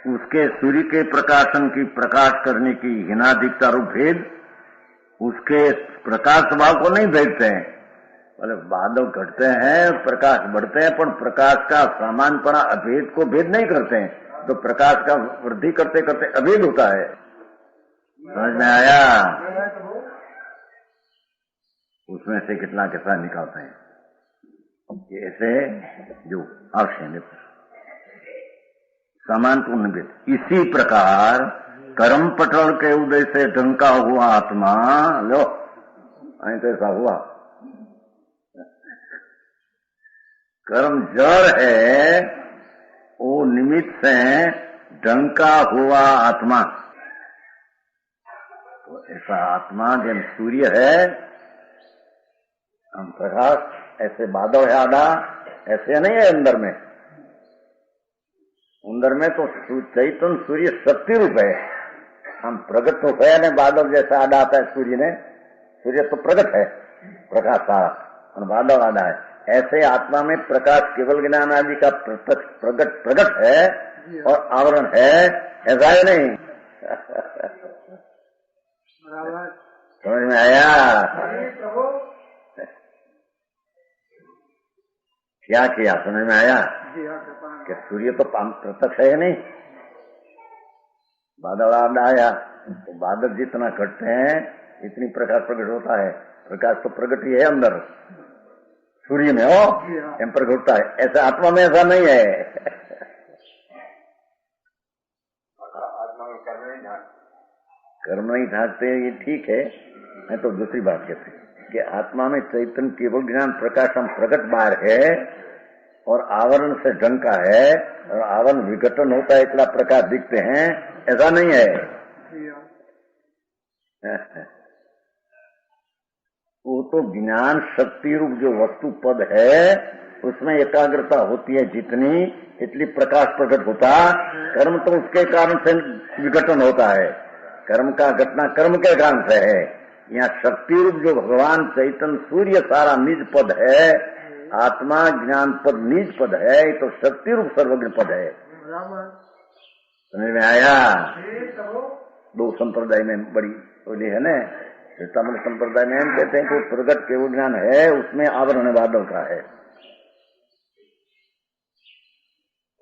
उसके सूर्य के प्रकाशन की प्रकाश करने की हिनाधिकता रूप भेद उसके प्रकाश स्वभाव को नहीं भेदते हैं। बोले बादल घटते हैं, प्रकाश बढ़ते हैं, पर प्रकाश का सामान्यपना अभेद को भेद नहीं करते हैं, तो प्रकाश का वृद्धि करते करते अभेद होता है। समझ में आया? उसमें से कितना कितना निकालते हैं ऐसे जो आवश्यक समान को निवेद। इसी प्रकार कर्म पटल के उदय से ढंका हुआ आत्मा, लो ऐसा हुआ, कर्म जड़ है, वो निमित्त से ढंका हुआ आत्मा। तो ऐसा आत्मा जब सूर्य है, हम प्रकाश ऐसे बादल है आधा, ऐसे नहीं है अंदर में। अंदर में तो चैतन्य सूर्य शक्ति रूप है, हम प्रगट तो है न, बादल जैसा आधा आता है सूर्य ने, सूर्य तो प्रगट है, प्रकाश सारा, और बादल आधा है। ऐसे आत्मा में प्रकाश केवल ज्ञान आदि का प्रगट है और आवरण है, ऐसा है नहीं। समझ में आया? क्या किया? समझ में आया कि सूर्य तो प्रत्यक्ष है नहीं, बादल आया तो बादल जितना घटते हैं इतनी प्रकाश प्रकट होता है। प्रकाश तो प्रकट ही है अंदर सूर्य में, हो एम प्रकट होता है। ऐसा आत्मा में ऐसा नहीं है। कर्म नहीं ढांकते, ये ठीक है, मैं तो दूसरी बात कहते हैं कि आत्मा में चैतन्य केवल ज्ञान प्रकाश हम प्रकट बाहर है और आवरण से ढंका है, और आवरण विघटन होता है, इतना प्रकाश दिखते हैं, ऐसा नहीं है। वो तो ज्ञान शक्ति रूप जो वस्तु पद है उसमें एकाग्रता होती है जितनी, इतनी प्रकाश प्रकट होता। कर्म तो उसके कारण से विघटन होता है, कर्म का घटना कर्म के कारण से है। यहाँ शक्ति रूप जो भगवान चैतन्य सूर्य सारा निज पद है, आत्मा ज्ञान पद निज पद है, तो शक्ति रूप सर्वज्ञ पद है। समझ में आया? दो संप्रदाय में बड़ी बोली है न, तमिल संप्रदाय में हम कहते हैं कि प्रगट केवल ज्ञान है, उसमें आवरण बादल का है।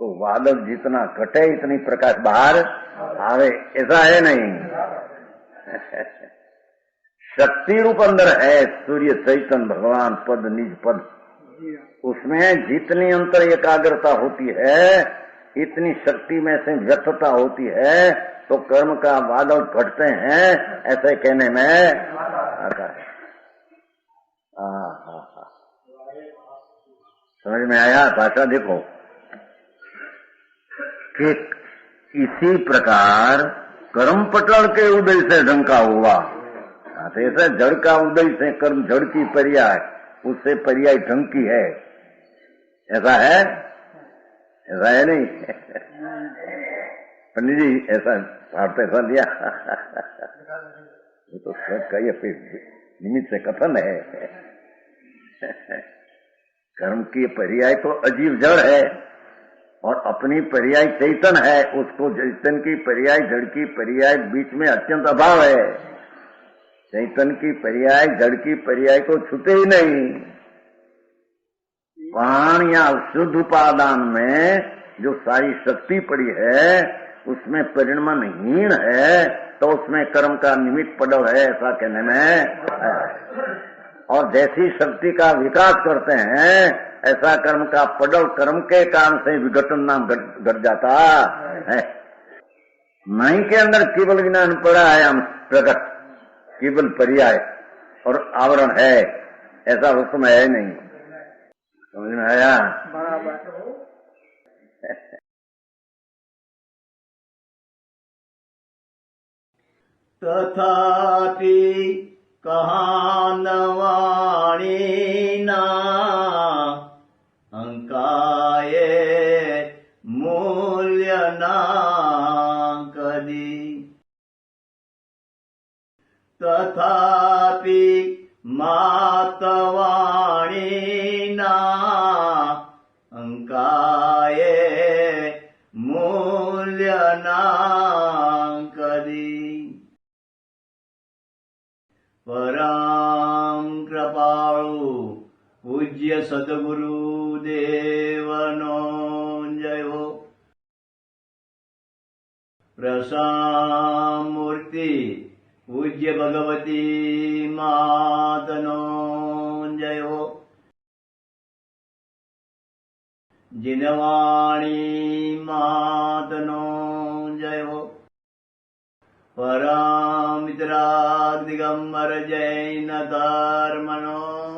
तो बादल जितना घटे इतनी प्रकाश बाहर आवे, ऐसा है नहीं। शक्ति रूप अंदर है सूर्य चैतन्य भगवान पद निज पद, उसमें जितनी अंतर एकाग्रता होती है इतनी शक्ति में से व्यर्थता होती है, तो कर्म का बादल घटते हैं, ऐसे कहने में आता है। समझ में आया? भाषा देखो कि इसी प्रकार कर्म पटल के उदय से ढंका हुआ, ऐसा जड़ का उदय से कर्म जड़ की पर्याय, उससे पर्याय ढंग की है, ऐसा है? ऐसा है नहीं? पंडित जी ऐसा भारत ऐसा दिया, ये तो सब का ये निमित्त से कथन है। कर्म की पर्याय तो अजीब जड़ है और अपनी पर्याय चैतन है, उसको चैतन की पर्याय जड़ की पर्याय बीच में अत्यंत अभाव है। चैतन की पर्याय जड़ की पर्याय को छूते ही नहीं। प्राण या शुद्ध उपादान में जो सारी शक्ति पड़ी है उसमें परिणमहीन है, तो उसमें कर्म का निमित्त पड़ल है, ऐसा कहने में। और जैसी शक्ति का विकास करते हैं ऐसा कर्म का पड़ल कर्म के कारण से विघटन नाम घट जाता है। नहीं के अंदर केवल ज्ञान पड़ा है, हम प्रकट केवल पर्याय और आवरण है, ऐसा उसमें है नहीं। समझ में आया? तथापि कहानवाणीना अंकाये मूल्यना कदी। तथापि मातवाणीना अंकाये मूल्यना મૂલ્યના કદી પરમ કૃપાળુ પૂજ્ય સદગુરુ દેવનો જય હો. પ્રસામૂર્તિ પૂજ્ય ભગવતી માતનો જય હો. જીનવાણી માતનો જય હો. પરમ મિત્રાગ દિગંબર જૈન ધર્મનો